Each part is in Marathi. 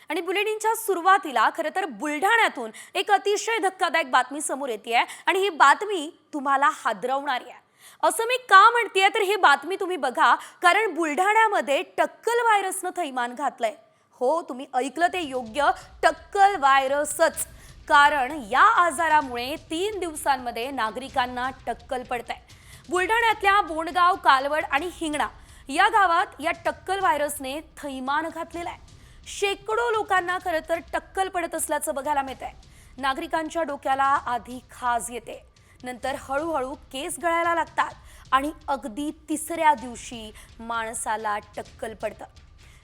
आणि बुलेटिनच्या सुरुवातीला खरं तर बुलढाण्यातून एक अतिशय धक्कादायक बातमी समोर येते आणि ही बातमी तुम्हाला हादरवणारी आहे। असं मी का म्हणतेय तर ही बातमी तुम्ही बघा, कारण बुलढाण्यामध्ये टक्कल व्हायरसनं थैमान घातलंय। हो, तुम्ही ऐकलं ते योग्य, टक्कल व्हायरसच। कारण या आजारामुळे 3 दिवसांमध्ये नागरिकांना टक्कल पडतंय। बुलढाण्यातल्या बोंडगाव, कालवड आणि हिंगणा या गावात या टक्कल व्हायरसने थैमान घातलेलं आहे। शेकडो लोकांना खरं तर टक्कल पडत असल्याचं बघायला मिळतंय। नागरिकांच्या डोक्याला आधी खाज येते, नंतर हळूहळू केस गळायला लागतात आणि अगदी तिसऱ्या दिवशी माणसाला टक्कल पडतं।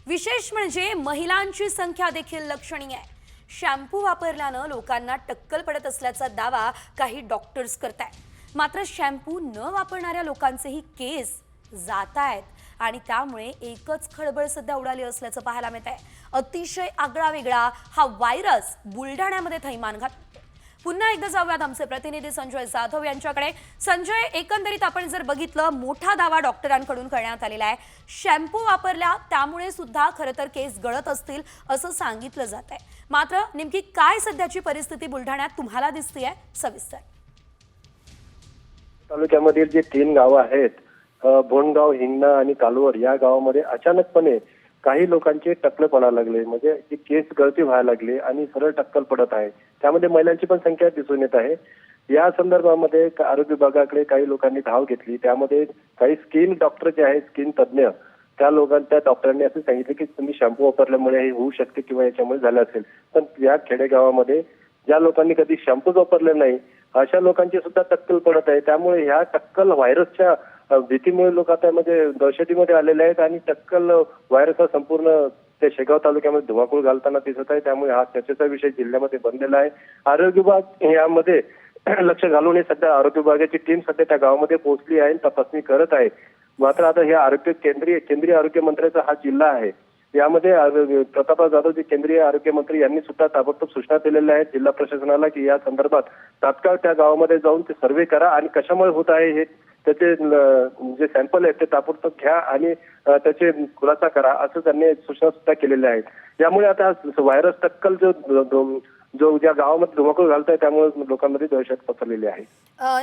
विशेष म्हणजे महिलांची संख्या देखील लक्षणीय आहे। शॅम्पू वापरल्यानं लोकांना टक्कल पडत असल्याचा दावा काही डॉक्टर्स करतायत। मात्र शॅम्पू न वापरणाऱ्या लोकांचेही केस जात आहेत आणि त्यामुळे एकच खळबळ सध्या उडाली असल्याचं पाहायला मिळत आहे। अतिशय आगळा वेगळा हा व्हायरस बुलढाण्यामध्ये थैमान घातला। पुन्हा एकदा जाऊयात आमचे प्रतिनिधी संजय जाधव यांच्याकडे। संजय, एकंदरीत आपण जर बघितलं, मोठा दावा डॉक्टरांकडून करण्यात आलेला आहे। शॅम्पू वापरल्या त्यामुळे सुद्धा खरं तर केस गळत असतील असं सांगितलं जात आहे। मात्र नेमकी काय सध्याची परिस्थिती बुलढाण्यात तुम्हाला दिसतेय, सविस्तर? तालुक्यामधील जे 3 गावं आहेत, बोंडगाव, हिंगणा आणि कालवड, या गावामध्ये अचानकपणे काही लोकांचे टक्कल पडायला लागले, म्हणजे जी केस गळती व्हायला लागली आणि सरळ टक्कल पडत आहे। त्यामध्ये महिलांची पण संख्या दिसून येत आहे। या संदर्भामध्ये आरोग्य विभागाकडे काही लोकांनी धाव घेतली। त्यामध्ये काही स्किन डॉक्टर जे आहेत, स्किन तज्ञ, त्या डॉक्टरांनी असं सांगितलं की तुम्ही शॅम्पू वापरल्यामुळे हे होऊ शकते किंवा याच्यामुळे झालं असेल। पण या खेडेगावामध्ये ज्या लोकांनी कधी शॅम्पूच वापरले नाही अशा लोकांची सुद्धा टक्कल पडत आहे। त्यामुळे ह्या टक्कल व्हायरसच्या भीतीमुळे लोक आता म्हणजे दहशतीमध्ये आलेले आहेत आणि टक्कल व्हायरस हा संपूर्ण त्या शेगाव तालुक्यामध्ये धुमाकूळ घालताना दिसत आहे। त्यामुळे हा चर्चेचा विषय जिल्ह्यामध्ये बनलेला आहे। आरोग्य विभाग यामध्ये लक्ष घालून सध्या आरोग्य विभागाची टीम सध्या त्या गावामध्ये पोहोचली आहे, तपासणी करत आहे। मात्र आता हे केंद्रीय आरोग्य मंत्र्याचा हा जिल्हा आहे। यामध्ये प्रतापराव जाधव जे केंद्रीय आरोग्य मंत्री यांनी सुद्धा ताबडतोब सूचना दिलेल्या आहेत जिल्हा प्रशासनाला की या संदर्भात तात्काळ त्या गावामध्ये जाऊन ते सर्व्हे करा आणि कशामुळे होत आहे हे त्याचे जे सॅम्पल आहेत ते ताबडतोब घ्या आणि त्याचे खुलासा करा, असं त्यांनी सूचना सुद्धा केलेल्या आहेत। यामुळे आता व्हायरस टक्कल जो ज्या गावामध्ये धुमाकूळ घालतोय त्यामुळे लोकांमध्ये दहशत पसरलेली आहे।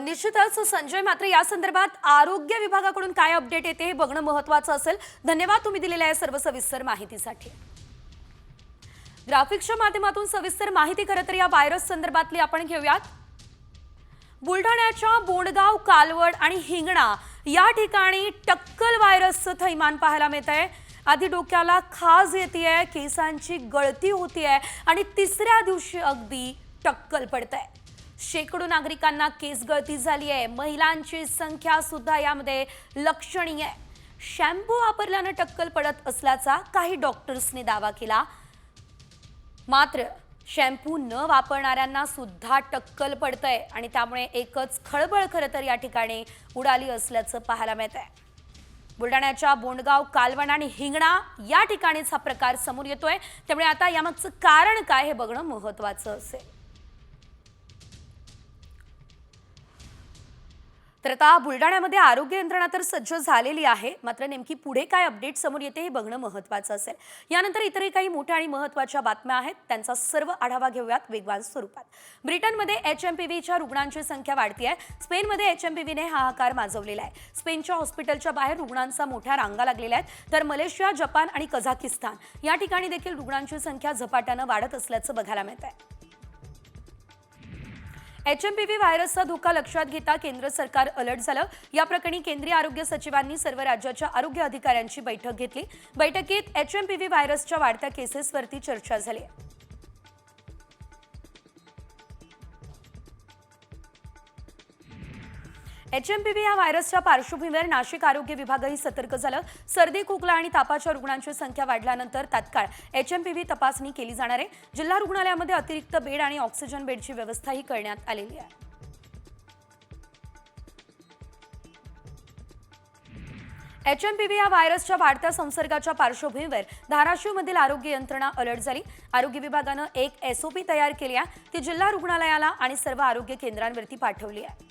निश्चितच संजय, मात्र या संदर्भात आरोग्य विभागाकडून काय अपडेट येते हे बघणं महत्त्वाचं असेल। धन्यवाद तुम्ही दिलेल्या आहे सर्व सविस्तर माहितीसाठी। ग्राफिक्सच्या माध्यमातून सविस्तर माहिती खरं तर या व्हायरस संदर्भातली आपण घेऊयात। बुलढाण्याच्या बोंडगाव, कालवड आणि हिंगणा या ठिकाणी टक्कल व्हायरसचं थैमान पाहायला मिळतंय। आधी डोक्याला खाज येतेय, केसांची गळती होतीये आणि तिसऱ्या दिवशी अगदी टक्कल पडतंय। शेकडो नागरिकांना केस गळती झाली आहे। महिलांची संख्या सुद्धा यामध्ये लक्षणीय आहे। शॅम्पू वापरल्यानं टक्कल पडत असल्याचा काही डॉक्टर्सने दावा केला, मात्र शॅम्पू न वापरणाऱ्यांना सुद्धा टक्कल पडतंय आणि त्यामुळे एकच खळबळ खरं तर या ठिकाणी उडाली असल्याचं पाहायला मिळतंय। बुलढाण्याच्या बोंडगाव, कालवड आणि हिंगणा या ठिकाणीच हा प्रकार समोर येतोय। त्यामुळे आता यामागचं कारण काय हे बघणं महत्त्वाचं असेल। तर आता बुलढाण्यामध्ये आरोग्य यंत्रणा तर सज्ज झालेली आहे, मात्र नेमकी पुढे काय अपडेट समोर येते हे बघणं महत्त्वाचं असेल। यानंतर इतरही काही मोठ्या आणि महत्त्वाच्या बातम्या आहेत, त्यांचा सर्व आढावा घेऊयात वेगवान स्वरूपात। ब्रिटनमध्ये HMPVच्या रुग्णांची संख्या वाढती आहे। स्पेनमध्ये HMPVने हाहाकार माजवलेला आहे। स्पेनच्या हॉस्पिटलच्या बाहेर रुग्णांचा मोठ्या रांगा लागलेल्या आहेत, तर मलेशिया, जपान आणि कझाकिस्तान या ठिकाणी देखील रुग्णांची संख्या झपाट्यानं वाढत असल्याचं बघायला मिळत आहे। HMPV व्हायरसचा धोका लक्षात घेता केंद्र सरकार अलर्ट झालं। या प्रकरणी केंद्रीय आरोग्य सचिवांनी सर्व राज्याच्या आरोग्य अधिकाऱ्यांची बैठक घेतली। बैठकीत HMPV व्हायरसच्या वाढत्या केसेसवरती चर्चा झाली। HMPV या व्हायरसच्या पार्श्वभूमीवर नाशिक आरोग्य विभागही सतर्क झालं। सर्दी, खोकला आणि तापाच्या रुग्णांची संख्या वाढल्यानंतर तात्काळ HMPV तपासणी केली जाणार आहे। जिल्हा रुग्णालयामध्ये अतिरिक्त बेड आणि ऑक्सिजन बेडची व्यवस्थाही करण्यात आलेली आहे। HMPV या व्हायरसच्या वाढत्या संसर्गाच्या पार्श्वभूमीवर धाराशिवमधील आरोग्य यंत्रणा अलर्ट झाली। आरोग्य विभागानं एक SOP तयार केली आहे, ती जिल्हा रुग्णालयाला आणि सर्व आरोग्य केंद्रांवरती पाठवली आहे।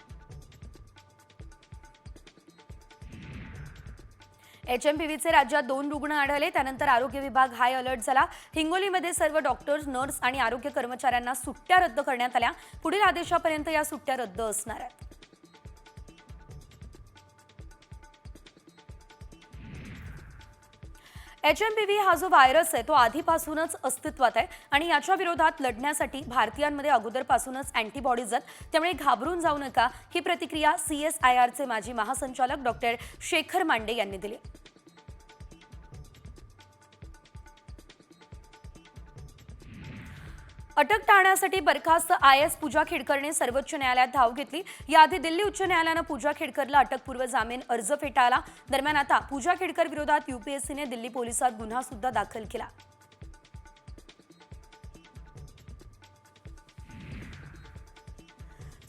HMPVचे राज्यात 2 रुग्ण आढळले. त्यानंतर आरोग्य विभाग हाय अलर्ट झाला. हिंगोलीमध्ये सर्व डॉक्टर्स, नर्स आणि आरोग्य कर्मचाऱ्यांना सुट्ट्या रद्द करण्यात आल्या. पुढील आदेशापर्यंत या सुट्ट्या रद्द असणार आहेत. HMPV हा जो व्हायरस आहे तो आधीपासूनच अस्तित्वात आहे आणि याच्या विरोधात लढण्यासाठी भारतीयांमध्ये अगोदरपासूनच अँटीबॉडीज आहेत. त्यामुळे घाबरून जाऊ नका, ही प्रतिक्रिया CSIRचे माजी महासंचालक डॉक्टर शेखर मांडे यांनी दिली. अटक टाळण्यासाठी बरखास्त IAS पूजा खेडकरने सर्वोच्च न्यायालयात धाव घेतली. याआधी दिल्ली उच्च न्यायालयानं पूजा खेडकरला अटकपूर्व जामीन अर्ज फेटाळला. दरम्यान आता पूजा खेडकर विरोधात UPSCने दिल्ली पोलिसात गुन्हा सुद्धा दाखल केला.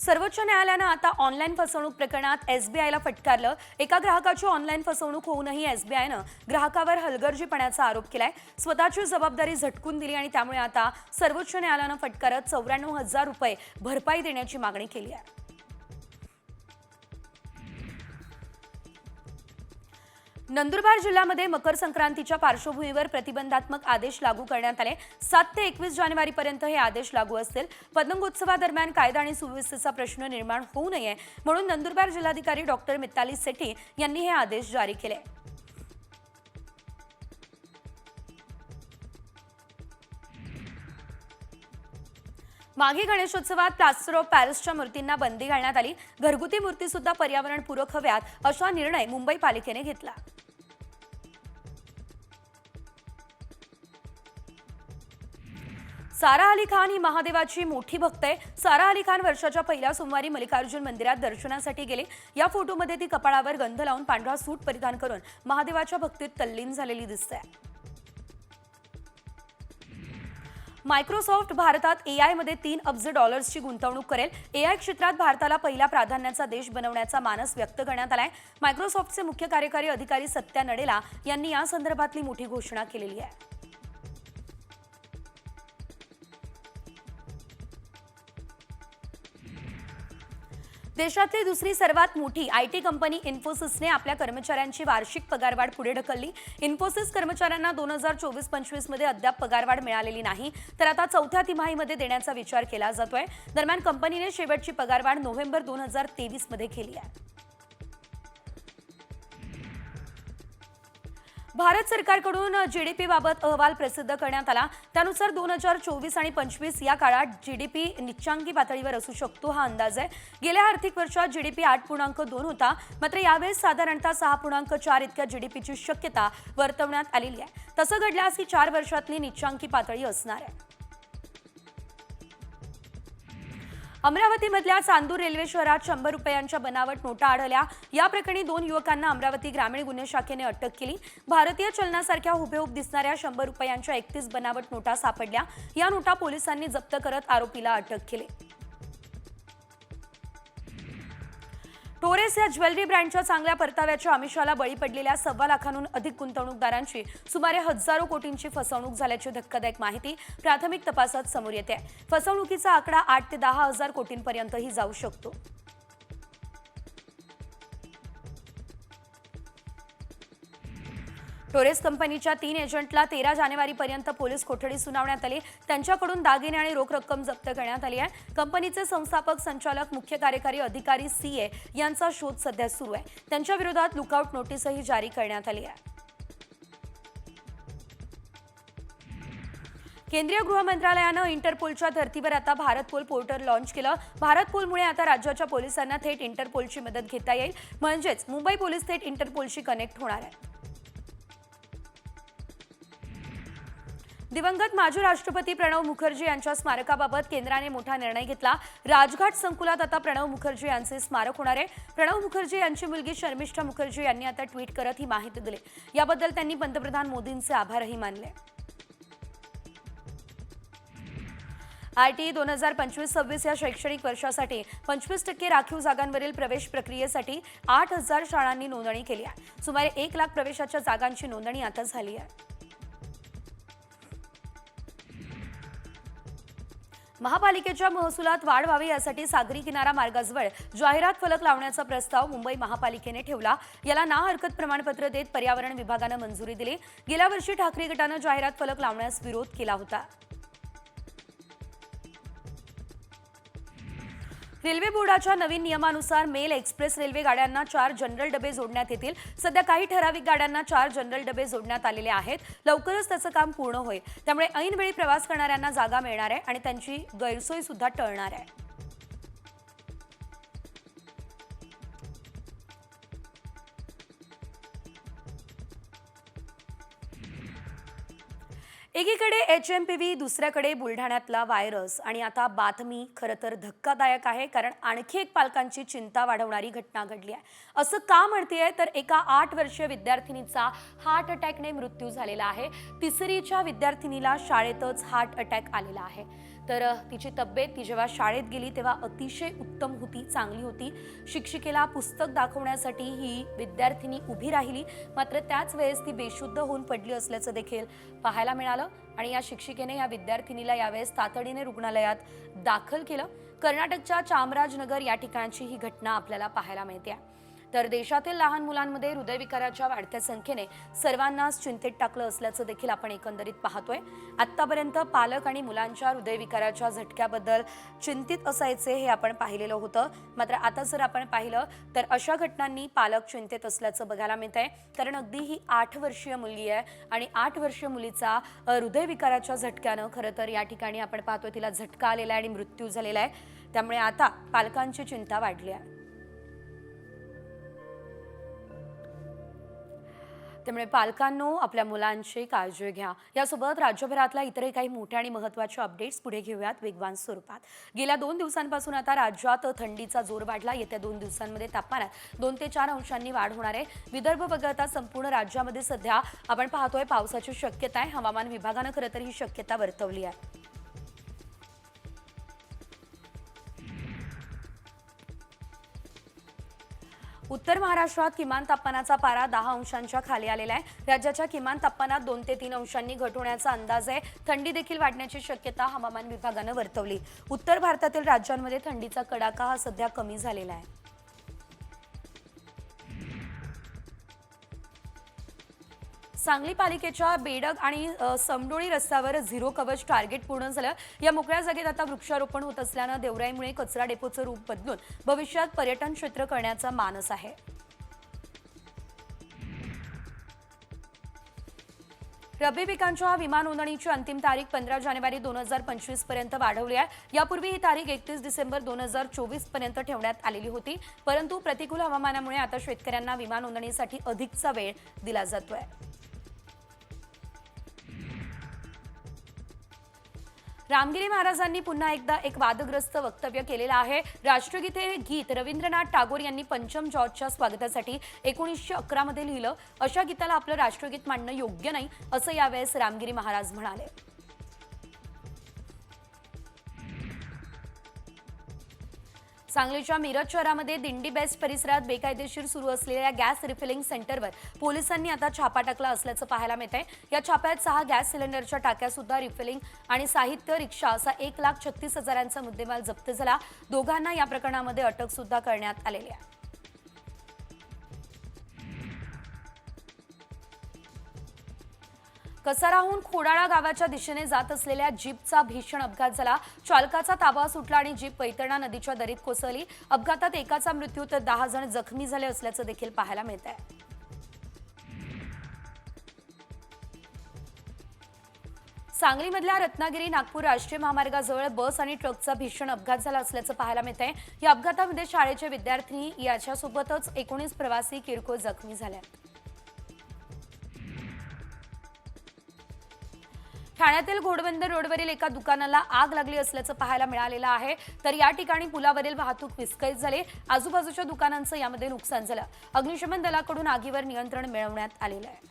सर्वोच्च न्यायालयानं आता ऑनलाईन फसवणूक प्रकरणात SBIला फटकारलं. एका ग्राहकाची ऑनलाईन फसवणूक होऊनही SBIनं ग्राहकावर हलगर्जीपणाचा आरोप केलाय. स्वतःची जबाबदारी झटकून दिली आणि त्यामुळे आता सर्वोच्च न्यायालयानं फटकारत 94,000 रुपये भरपाई देण्याची मागणी केली आहे. नंदुरबार जिल्ह्यामध्ये मकर संक्रांतीच्या पार्श्वभूमीवर प्रतिबंधात्मक आदेश लागू करण्यात आले. 7 ते 21 जानेवारीपर्यंत हे आदेश लागू असतील. पतंगोत्सवादरम्यान कायदा आणि सुव्यवस्थेचा प्रश्न निर्माण होऊ नये म्हणून नंदुरबार जिल्हाधिकारी डॉक्टर मिताली सेठी यांनी हे आदेश जारी केले. माघी गणेशोत्सवात प्लास्टर ऑफ पॅरिसच्या मूर्तींना बंदी घालण्यात आली. घरगुती मूर्ती सुद्धा पर्यावरणपूरक हव्यात असा निर्णय मुंबई पालिकेने घेतला. सारा अली खान ही महादेवाची मोठी भक्त आहे. सारा अली खान वर्षाच्या पहिल्या सोमवारी मल्लिकार्जुन मंदिरात दर्शनासाठी गेली. या फोटोमध्ये ती कपाळावर गंध लावून पांढरा सूट परिधान करून महादेवाच्या भक्तीत तल्लीन झालेली दिसते. मायक्रोसॉफ्ट भारतात AI मध्ये $3 अब्ज गुंतवणूक करेल. AI क्षेत्रात भारताला पहिला प्राधान्याचा देश बनवण्याचा मानस व्यक्त करण्यात आलाय. मायक्रोसॉफ्टचे मुख्य कार्यकारी अधिकारी सत्या नडेला यांनी या संदर्भातली मोठी घोषणा केलेली आहे. देशातली दुसरी सर्वात मोठी IT कंपनी इन्फोसिसने आपल्या कर्मचाऱ्यांची वार्षिक पगारवाढ पुढे ढकलली. इन्फोसिस कर्मचाऱ्यांना 2024-25 मध्ये अद्याप पगारवाढ मिळालेली नाही, तर आता चौथ्या तिमाहीमध्ये देण्याचा विचार केला जातोय. दरम्यान कंपनीने शेवटची पगारवाढ नोव्हेंबर 2023 मध्ये केली आहे. भारत सरकारकडून GDP बाबत अहवाल प्रसिद्ध करण्यात आला. त्यानुसार 2024 आणि 25 या काळात GDP निच्चांकी पातळीवर असू शकतो हा अंदाज आहे. गेल्या आर्थिक वर्षात GDP 8.2 होता, मात्र यावेळेस साधारणतः 6.4 इतक्या GDPची शक्यता वर्तवण्यात आलेली आहे. तसं घडल्यास ही 4 वर्षातली निच्चांकी पातळी असणार आहे. अमरावतीमधल्या चांदूर रेल्वे शहरात 100 रुपयांच्या बनावट नोटा आढळल्या. या प्रकरणी 2 युवकांना अमरावती ग्रामीण गुन्हे शाखेने अटक केली. भारतीय चलनासारख्या हुबेहूब दिसणाऱ्या 100 रुपयांच्या 31 बनावट नोटा सापडल्या. या नोटा पोलिसांनी जप्त करत आरोपीला अटक केली. टोरेस या ज्वेलरी ब्रँडच्या चांगल्या परताव्याच्या आमिषाला बळी पडलेल्या 1.25 लाखांहून अधिक गुंतवणूकदारांची सुमारे हजारो कोटींची फसवणूक झाल्याची धक्कादायक माहिती प्राथमिक तपासात समोर येते. फसवणुकीचा आकडा 8 ते 10 हजार कोटींपर्यंतही जाऊ शकतो. टोरेस कंपनीच्या 3 एजंटला 13 जानेवारीपर्यंत पोलीस कोठडी सुनावण्यात आली. त्यांच्याकडून दागिने आणि रोख रक्कम जप्त करण्यात आली आहे. कंपनीचे संस्थापक, संचालक, मुख्य कार्यकारी अधिकारी CA यांचा शोध सध्या सुरू आहे. त्यांच्या विरोधात लुकआउट नोटीसही जारी करण्यात आली आहे. केंद्रीय गृह मंत्रालयानं इंटरपोलच्या धर्तीवर आता भारत पोल पोर्टल लॉन्च केलं. भारत पोलमुळे आता राज्याच्या पोलिसांना थेट इंटरपोलची मदत घेता येईल. म्हणजेच मुंबई पोलीस थेट इंटरपोलशी कनेक्ट होणार आहेत. दिवंगत माजी राष्ट्रपती प्रणव मुखर्जी यांच्या स्मारकाबाबत केंद्राने मोठा निर्णय घेतला. राजघाट संकुलात आता प्रणव मुखर्जी यांचे स्मारक होणार आहे. प्रणव मुखर्जी यांची मुलगी शर्मिष्ठा मुखर्जी यांनी आता ट्विट करत ही माहिती दिली. याबद्दल त्यांनी पंतप्रधान मोदींचे आभारही मानले. RTE 2025-26 या शैक्षणिक वर्षासाठी 25% राखीव जागांवरील प्रवेश प्रक्रियेसाठी 8,000 शाळांनी नोंदणी केली आहे. सुमारे 1 लाख प्रवेशाच्या जागांची नोंदणी आता झाली आहे. महापालिकेच्या महसुलात वाढ व्हावी यासाठी सागरी किनारा मार्गाजवळ जाहिरात फलक लावण्याचा प्रस्ताव मुंबई महापालिकेने ठेवला. याला ना हरकत प्रमाणपत्र देत पर्यावरण विभागाने मंजुरी दिली. गेल्या वर्षी ठाकरे गटाने जाहिरात फलक लावण्यास विरोध केला होता. रेल्वे बोर्डाच्या नवीन नियमानुसार मेल एक्सप्रेस रेल्वे गाड्यांना 4 जनरल डबे जोडण्यात येतील. सध्या काही ठराविक गाड्यांना 4 जनरल डबे जोडण्यात आलेले आहेत. लवकरच त्याचं काम पूर्ण होईल. त्यामुळे ऐनवेळी प्रवास करणाऱ्यांना जागा मिळणार आहे आणि त्यांची गैरसोय सुद्धा टळणार आहे. एकीकडे HMPV, दुसऱ्याकडे बुलढाण्यातला व्हायरस आणि आता बातमी खरं तर धक्कादायक आहे, कारण आणखी एक पालकांची चिंता वाढवणारी घटना घडली आहे. असं का म्हणतेय तर एका 8 वर्षीय विद्यार्थिनीचा हार्ट अटॅकने मृत्यू झालेला आहे. तिसरीच्या विद्यार्थिनीला शाळेतच हार्ट अटॅक आलेला आहे. तर तिची तब्येत ती जेव्हा शाळेत गेली तेव्हा अतिशय उत्तम होती, चांगली होती. शिक्षिकेला पुस्तक दाखवण्यासाठी ही विद्यार्थिनी उभी राहिली, मात्र त्याच वेळेस ती बेशुद्ध होऊन पडली असल्याचं देखील पाहायला मिळालं आणि या शिक्षिकेने या विद्यार्थिनीला यावेळेस तातडीने रुग्णालयात दाखल केलं. कर्नाटकच्या चामराजनगर या ठिकाणची ही घटना आपल्याला पाहायला मिळते. तर देशातील लहान मुलांमध्ये हृदयविकाराच्या वाढत्या संख्येने सर्वांनाच चिंतेत टाकलं असल्याचं देखील आपण एकंदरीत पाहतोय. आतापर्यंत पालक आणि मुलांच्या हृदयविकाराच्या झटक्याबद्दल चिंतित असायचे हे आपण पाहिलेलं होतं. मात्र आता जर आपण पाहिलं तर अशा घटनांनी पालक चिंतेत असल्याचं बघायला मिळतंय. कारण अगदी ही 8 वर्षीय मुलगी आहे आणि 8 वर्षीय मुलीचा हृदयविकाराच्या झटक्यानं खरं तर या ठिकाणी आपण पाहतोय तिला झटका आलेला आहे आणि मृत्यू झालेला आहे. त्यामुळे आता पालकांची चिंता वाढली आहे. त्यामुळे पालकांनो आपल्या मुलांची काळजी घ्या. यासोबत राज्यभरातल्या इतरही काही मोठ्या आणि महत्त्वाच्या अपडेट्स पुढे घेऊयात वेगवान स्वरूपात. गेल्या 2 दिवसांपासून आता राज्यात थंडीचा जोर वाढला. येत्या 2 दिवसांमध्ये तापमानात 2 ते 4 अंशांनी वाढ होणार आहे. विदर्भ वगळता संपूर्ण राज्यामध्ये सध्या आपण पाहतोय पावसाची शक्यता आहे. हवामान विभागानं खरं तर ही शक्यता वर्तवली आहे. उत्तर महाराष्ट्रात किमान तापमानाचा पारा 10 अंशांच्या खाली आलेला आहे. राज्याच्या किमान तापमानात 2 ते 3 अंशांनी घट होण्याचा अंदाज आहे. थंडी देखील वाढण्याची शक्यता हवामान विभागानं वर्तवली. उत्तर भारतातील राज्यांमध्ये थंडीचा कडाका हा सध्या कमी झालेला आहे. सांगली पालिकेच्या बेडग आणि समडोळी रस्त्यावर झिरो कवच टार्गेट पूर्ण झालं. या मोकळ्या जागेत आता वृक्षारोपण होत असल्यानं देवराईमुळे कचरा डेपोचं रूप बदलून भविष्यात पर्यटन क्षेत्र करण्याचा मानस आहे. रब्बी पिकांच्या विमा नोंदणीची अंतिम तारीख 15 जानेवारी 2025 पर्यंत वाढवली आहे. यापूर्वी ही तारीख 31 डिसेंबर 2024 पर्यंत ठेवण्यात आलेली होती, परंतु प्रतिकूल हवामानामुळे आता शेतकऱ्यांना विमा नोंदणीसाठी अधिकचा वेळ दिला जातोय. रामगिरी महाराजांनी पुन्हा एकदा एक वादग्रस्त वक्तव्य केलेलं आहे. राष्ट्रगीत हे गीत रवींद्रनाथ टागोर यांनी पंचम जॉर्जच्या स्वागतासाठी 1911 मध्ये लिहिलं. अशा गीताला आपलं राष्ट्रगीत मांडणं योग्य नाही असं यावेळेस रामगिरी महाराज म्हणाले. सांगलीच्या मिरज शहरामध्ये दिंडी बेस्ट परिसरात बेकायदेशीर सुरू असलेल्या गॅस रिफिलिंग सेंटरवर पोलिसांनी आता छापा टाकला असल्याचं पाहायला मिळतंय. या छाप्यात 6 गॅस सिलेंडरच्या टाक्या सुद्धा रिफिलिंग आणि साहित्य रिक्षा असा 1,36,000चा मुद्देमाल जप्त झाला. दोघांना या प्रकरणामध्ये अटक सुद्धा करण्यात आलेली आहे. कसाराहून खोडाळा गावाच्या दिशेने जात असलेल्या जीपचा भीषण अपघात झाला. चालकाचा ताबा सुटला आणि जीप वैतरणा नदीच्या दरीत कोसळली. अपघातात एकाचा मृत्यू तर 10 जण जखमी झाले असल्याचं देखील पाहायला मिळत आहे. सांगलीमधल्या रत्नागिरी नागपूर राष्ट्रीय महामार्गाजवळ बस आणि ट्रकचा भीषण अपघात झाला असल्याचं पाहायला मिळत आहे. या अपघातामध्ये शाळेचे विद्यार्थी याच्यासोबतच 19 प्रवासी किरकोळ जखमी झाले. ठाण्यातील घोडबंदर रोडवरील एका दुकानाला आग लागली असल्याचं पाहायला मिळालेलं आहे. तर या ठिकाणी पुलावरील वाहतूक विस्कळीत झाली. आजूबाजूच्या दुकानांचं यामध्ये नुकसान झालं. अग्निशमन दलाकडून आगीवर नियंत्रण मिळवण्यात आलेलं आहे.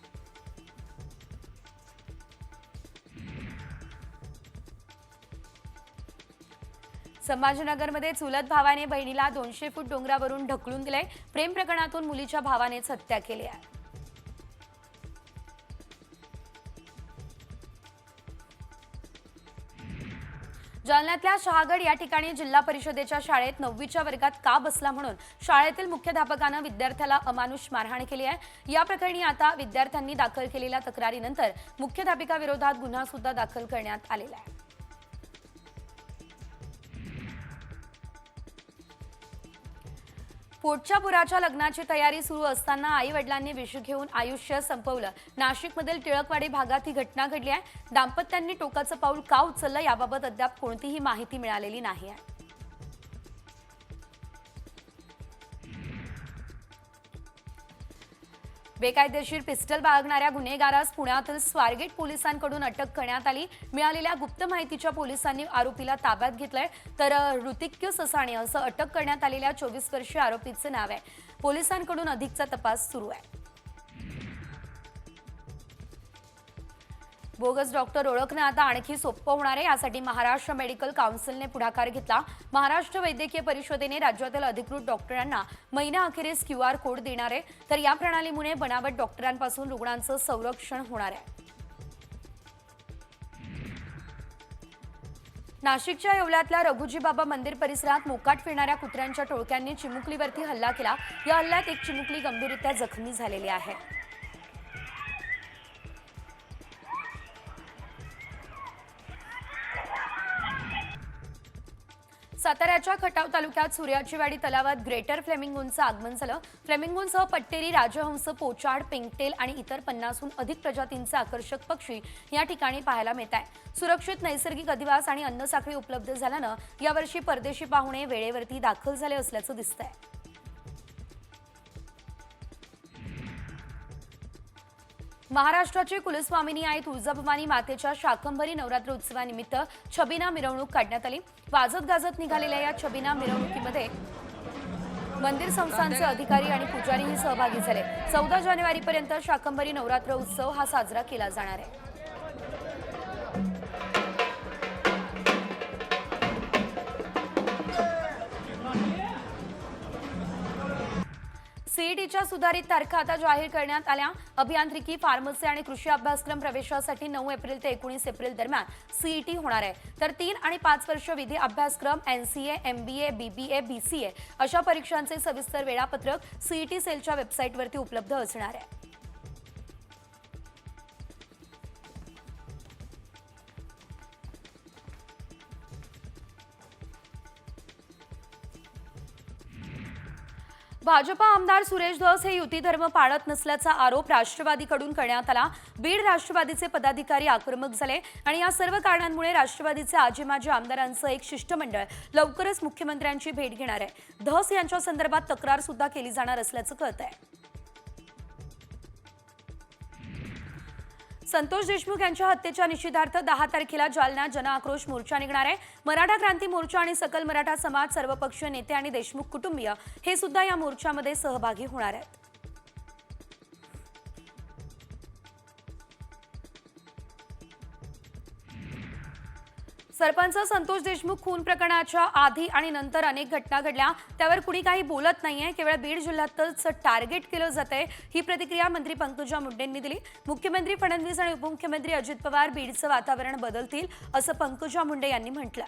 संभाजीनगरमध्ये चुलत भावाने बहिणीला 200 फूट डोंगरावरून ढकलून दिले. प्रेम प्रकरणातून मुलीच्या भावानेच हत्या केली आहे. जालन्यातल्या शहागड या ठिकाणी जिल्हा परिषदेच्या शाळेत 9वीच्या वर्गात का बसला म्हणून शाळेतील मुख्याध्यापकानं विद्यार्थ्याला अमानुष मारहाण केली आहे। या प्रकरणी आता विद्यार्थ्यांनी दाखल केलेल्या तक्रारीनंतर मुख्याध्यापिकाविरोधात गुन्हा सुद्धा दाखल करण्यात आलेला आहे। पोटच्या पुराच्या लग्नाची तयारी सुरू असताना आई वडिलांनी विष घेऊन आयुष्य संपवलं। नाशिकमधील टिळकवाडी भागात ही घटना घडली आहे। दाम्पत्यांनी टोकाचं पाऊल का उचललं याबाबत अद्याप कोणतीही माहिती मिळालेली नाही आहे। बेकायदेशीर पिस्टल बाळगणाऱ्या गुन्हेगारास पुण्यातील स्वारगेट पोलिसांकडून अटक करण्यात आली। मिळालेल्या गुप्त माहितीच्या पोलिसांनी आरोपीला ताब्यात घेतलंय, तर ऋतिक्य ससाणे असं अटक करण्यात आलेल्या 24 वर्षीय आरोपीचे नाव आहे। पोलिसांकडून अधिकचा तपास सुरू आहे। बोगस डॉक्टर ओळखणं आता आणखी सोपं होणार आहे। यासाठी महाराष्ट्र मेडिकल काउन्सिलने पुढाकार घेतला। महाराष्ट्र वैद्यकीय परिषदेने राज्यातील अधिकृत डॉक्टरांना महिन्याअखेरीस QR कोड देणार आहे, तर या प्रणालीमुळे बनावट डॉक्टरांपासून रुग्णांचं संरक्षण होणार आहे। नाशिकच्या येवल्यातल्या रघुजी बाबा मंदिर परिसरात मोकाट फिरणाऱ्या कुत्र्यांच्या टोळक्यांनी चिमुकलीवरती हल्ला केला। या हल्ल्यात एक चिमुकली गंभीररित्या जखमी झालेली आहे। साताऱ्याच्या खटाव तालुक्यात सूर्याचीवाडी तलावात ग्रेटर फ्लेमिंगोचं आगमन झालं। फ्लेमिंगोसह पट्टेरी, राजहंस, पोचाड, पिंकटेल आणि इतर 50हून अधिक प्रजातींचे आकर्षक पक्षी या ठिकाणी पाहायला मिळत आहे। सुरक्षित नैसर्गिक अधिवास आणि अन्नसाखळी उपलब्ध झाल्यानं यावर्षी परदेशी पाहुणे वेळेवरती दाखल झाले असल्याचं दिसतंय। महाराष्ट्राची कुलस्वामिनी आई तुळजाभवानी मातेच्या शाकंभरी नवरात्र उत्सवानिमित्त छबिना मिरवणूक काढण्यात आली। वाजत गाजत निघालेल्या या छबिना मिरवणुकीमध्ये मंदिर संस्थांचे अधिकारी आणि पुजारीही सहभागी झाले। 14 जानेवारीपर्यंत शाकंभरी नवरात्र उत्सव हा साजरा केला जाणार आहे। सीईटीच्या सुधारित तारखा आता जाहीर करण्यात आल्या। अभियांत्रिकी, फार्मसी आणि कृषी अभ्यासक्रम प्रवेशासाठी 9 एप्रिल ते 19 एप्रिल दरम्यान सीईटी होणार आहे, तर 3 आणि 5 वर्ष विधी अभ्यासक्रम, NCA, MBA, BBA, BCA अशा परीक्षांचे सविस्तर वेळापत्रक सीईटी सेलच्या वेबसाईटवरती उपलब्ध असणार आहे। भाजपा आमदार सुरेश धस हे युती धर्म पाळत नसल्याचा आरोप राष्ट्रवादीकडून करण्यात आला। बीड राष्ट्रवादीचे पदाधिकारी आक्रमक झाले आणि या सर्व कारणांमुळे राष्ट्रवादीचे आजी माजी आमदारांचं एक शिष्टमंडळ लवकरच मुख्यमंत्र्यांची भेट घेणार आहे। धस यांच्या संदर्भात तक्रार सुद्धा केली जाणार असल्याचं कळतंय। संतोष देशमुख यांच्या हत्येच्या निषेधार्थ 10 तारखेला जालन्यात जनआक्रोश मोर्चा निघणार आहे। मराठा क्रांती मोर्चा आणि सकल मराठा समाज, सर्वपक्षीय नेते आणि देशमुख कुटुंबीय हे सुद्धा या मोर्चामध्ये सहभागी होणार आहेत। सरपंच संतोष देशमुख खून प्रकरणाच्या आधी आणि नंतर अनेक घटना घडल्या, त्यावर कुणी काही बोलत नाहीये। केवळ बीड जिल्ह्यातच टार्गेट केलं जातंय, ही प्रतिक्रिया मंत्री पंकजा मुंडेंनी दिली। मुख्यमंत्री फडणवीस आणि उपमुख्यमंत्री अजित पवार बीडचं वातावरण बदलतील असं पंकजा मुंडे यांनी म्हटलं।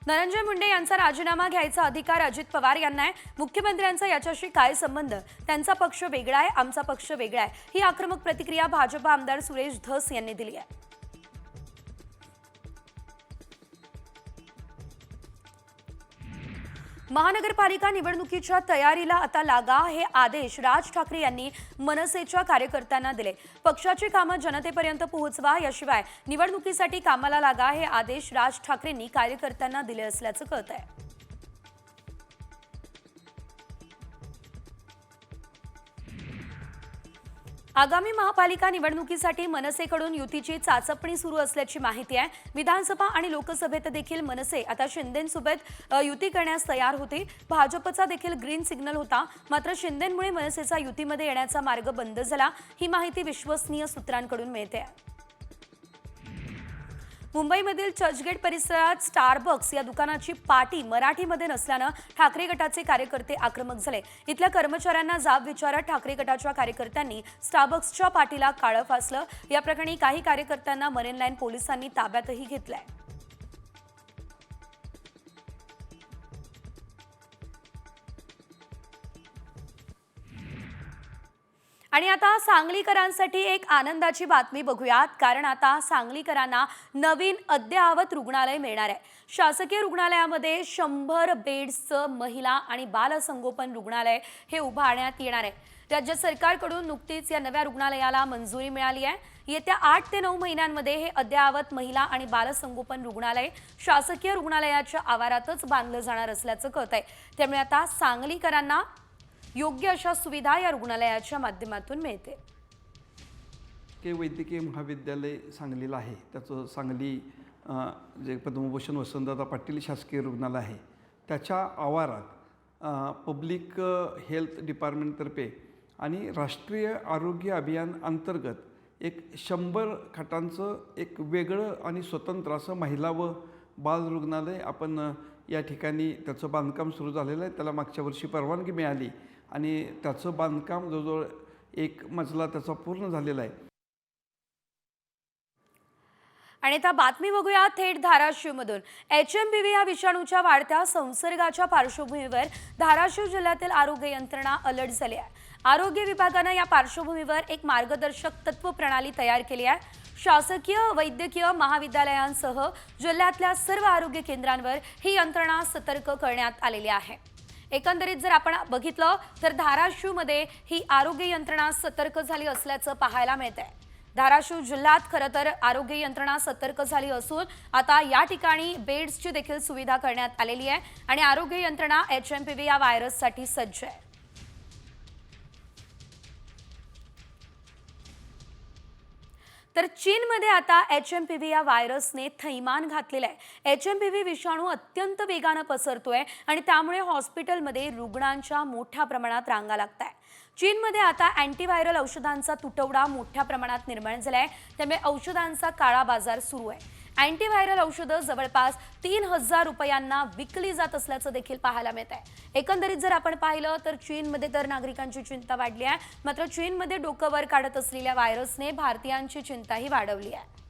धनंजय मुंडे यांचा राजीनामा घ्यायचा अधिकार अजित पवार यांना आहे। मुख्यमंत्र्यांचा याच्याशी काय संबंध? त्यांचा पक्ष वेगळा आहे, आमचा पक्ष वेगळा आहे, ही आक्रमक प्रतिक्रिया भाजपा आमदार सुरेश धस यांनी दिली आहे। महानगरपालिका निवडणुकीच्या तयारीला आता लागा, हे आदेश राज ठाकरे यांनी मनसेच्या कार्यकर्त्यांना दिले। पक्षाची कामं जनतेपर्यंत पोहोचवा, याशिवाय निवडणुकीसाठी कामाला लागा, हे आदेश राज ठाकरेंनी कार्यकर्त्यांना दिले असल्याचं कळतंय। आगामी महापालिका निवडणुकीसाठी मनसेकडून युतीची चाचपणी सुरू असल्याची माहिती आहे। विधानसभा आणि लोकसभेत देखील मनसे आता शिंदेंसोबत युती करण्यास तयार होते। भाजपचा देखील ग्रीन सिग्नल होता, मात्र शिंदेंमुळे मनसेचा युतीमध्ये येण्याचा मार्ग बंद झाला, ही माहिती विश्वसनीय सूत्रांकडून मिळते। मुंबईमधील चर्चगेट परिसरात स्टारबक्स या दुकानाची पाटी मराठीमध्ये नसल्यानं ठाकरे गटाचे कार्यकर्ते आक्रमक झाले। इथल्या कर्मचाऱ्यांना जाब विचारत ठाकरे गटाच्या कार्यकर्त्यांनी स्टारबक्सच्या पाटीला काळं फासलं। या प्रकरणी काही कार्यकर्त्यांना मरीन लाईन पोलिसांनी ताब्यातही घेतलंय। आणि आता सांगलीकरांसाठी एक आनंदाची बातमी बघूयात, कारण आता सांगलीकरांना नवीन अद्ययावत रुग्णालय मिळणार आहे। शासकीय रुग्णालयामध्ये 100 बेड्सचं महिला आणि बालसंगोपन रुग्णालय हे उभारण्यात येणार आहे। राज्य सरकारकडून नुकतीच या नव्या रुग्णालयाला मंजुरी मिळाली आहे। येत्या 8 ते 9 महिन्यांमध्ये हे अद्ययावत महिला आणि बालसंगोपन रुग्णालय शासकीय रुग्णालयाच्या आवारातच बांधलं जाणार असल्याचं कळतंय। त्यामुळे आता सांगलीकरांना योग्य अशा सुविधा या रुग्णालयाच्या माध्यमातून मिळते। के वैद्यकीय महाविद्यालय सांगलीला आहे, त्याचं सांगली जे पद्मभूषण वसंतदादा पाटील शासकीय रुग्णालय आहे त्याच्या आवारात पब्लिक हेल्थ डिपार्टमेंटतर्फे आणि राष्ट्रीय आरोग्य अभियान अंतर्गत एक 100 खाटांचं एक वेगळं आणि स्वतंत्र असं महिला व बाल रुग्णालय आपण या ठिकाणी त्याचं बांधकाम सुरू झालेलं आहे। त्याला मागच्या वर्षी परवानगी मिळाली आणि त्याचं बांधकाम जवळजवळ 1 मजला त्याचा पूर्ण झालेला आहे। आणि आता बातमी बघूया थेट धाराशिवमधून। HMPV या विषाणूच्या वाढत्या संसर्गाच्या पार्श्वभूमीवर धाराशिव जिल्ह्यातील आरोग्य यंत्रणा अलर्ट झाली आहे। आरोग्य विभागाने या पार्श्वभूमीवर एक मार्गदर्शक तत्व प्रणाली तयार केली आहे। शासकीय वैद्यकीय महाविद्यालयांसह जिल्ह्यातल्या सर्व आरोग्य केंद्रांवर ही यंत्रणा सतर्क करण्यात आलेली आहे। एकंदरीत जर आपण बघितलं तर धाराशिवमध्ये ही आरोग्य यंत्रणा सतर्क झाली असल्याचं पाहायला मिळतंय। धाराशिव जिल्ह्यात खरं तर आरोग्य यंत्रणा सतर्क झाली असून आता या ठिकाणी बेड्सची देखील सुविधा करण्यात आलेली आहे आणि आरोग्य यंत्रणा HMPV या व्हायरससाठी सज्ज आहे। तर चीनमध्ये आता HMPV या व्हायरसने थैमान घातलेलं आहे। HMPV विषाणू अत्यंत वेगाने पसरतोय आणि त्यामुळे हॉस्पिटलमध्ये रुग्णांच्या मोठ्या प्रमाणात रांगा लागत आहेत। चीनमध्ये आता अँटीव्हायरल औषधांचा तुटवडा मोठ्या प्रमाणात निर्माण झालाय, त्यामुळे औषधांचा काळा बाजार सुरू आहे। अँटीव्हायरल औषधं जवळपास 3000 रुपयांना विकली जात असल्याचं देखील पाहायला मिळत आहे। एकंदरीत जर आपण पाहिलं तर चीनमध्ये तर नागरिकांची चिंता वाढली आहे, मात्र चीनमध्ये डोकं वर काढत असलेल्या व्हायरसने भारतीयांची चिंताही वाढवली आहे।